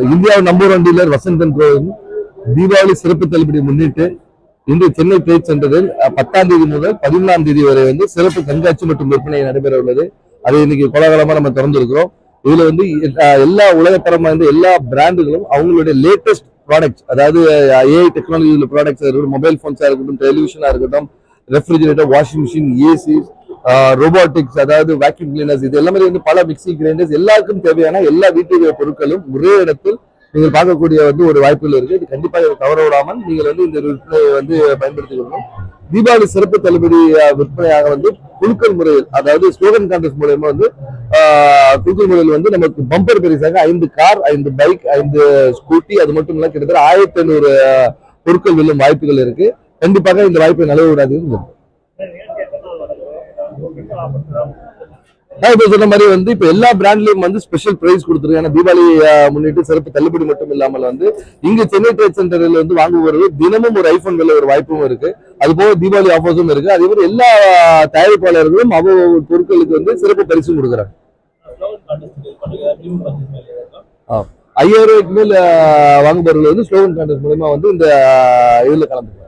இந்தியாவின் number 1 dealer Vasanthan CoWIN Deepavali சிறப்பு தள்ளுபடி முன்னிட்டு இன்று சென்னை ட்ரேட் சென்டரில் 10ஆம் தேதி முதல் 11ஆம் தேதி வரை வந்து சிறப்பு கண்காட்சி மற்றும் விற்பனை நடைபெற உள்ளது. அதை இன்னைக்கு கோலாகலமா நம்ம திறந்திருக்கிறோம். இதுல வந்து எல்லா உலகத்தரம் வாய்ந்த எல்லா பிராண்டுகளும் அவங்களுடைய லேட்டஸ்ட் ப்ராடக்ட்ஸ், அதாவது ஏஐ டெக்னாலஜி ப்ராடக்ட்ஸ் இருக்கட்டும், மொபைல் போன்ஸா இருக்கட்டும், டெலிவிஷனா இருக்கட்டும், refrigerator, washing machine, AC, robotics, அதாவது வேக்யூம் கிளீனர்ஸ், இது எல்லாமே வந்து பல மிக்சி கிரைண்டர்ஸ், எல்லாருக்கும் தேவையான எல்லா வீட்டு பொருட்களும் ஒரே இடத்தில் நீங்கள் பார்க்கக்கூடிய வந்து ஒரு வாய்ப்புகள் இருக்கு. இது கண்டிப்பாக தவற விடாமல் நீங்கள் வந்து இந்த விற்பனையை வந்து பயன்படுத்திக் கொள்ளணும். தீபாவளி சிறப்பு தள்ளுபடி விற்பனையாக வந்து குழுக்கள் முறையில், அதாவது ஸ்லோகன் கான்டெஸ்ட் மூலமா வந்து குழுக்கள் முறையில் வந்து நமக்கு பம்பர் பரிசாக 5 கார், 5 பைக், 5 ஸ்கூட்டி, அது மட்டும் இல்ல கிட்டத்தட்ட 1500 பொருட்கள் வெல்லும் வாய்ப்புகள் இருக்கு. கண்டிப்பாக இந்த வாய்ப்பை நழுவ விடாதீங்க. இப்ப சொன்ன மாதிரி வந்து இப்ப எல்லா பிராண்ட்லயும் வந்து ஸ்பெஷல் பிரைஸ் கொடுத்துருக்காங்க. தீபாவளி முன்னிட்டு சிறப்பு தள்ளுபடி மட்டும் இல்லாமல் வந்து இங்க சென்னை ட்ரேட் சென்டரில் வந்து வாங்குவது தினமும் ஒரு ஐபோன் வெல்ல ஒரு வாய்ப்பும் இருக்கு. அது போக தீபாவளி ஆஃபர்ஸும் இருக்கு. அதே மாதிரி எல்லா தயாரிப்பாளர்களும் அவ்வளவு பொருட்களுக்கு வந்து சிறப்பு பரிசும் கொடுக்குறாங்க. 5000 ரூபாய்க்கு மேல் வாங்குபவர்கள் வந்து ஸ்லோகன் கான்டெஸ்ட் மூலமா வந்து இந்த இதுல கலந்துக்கிறாங்க.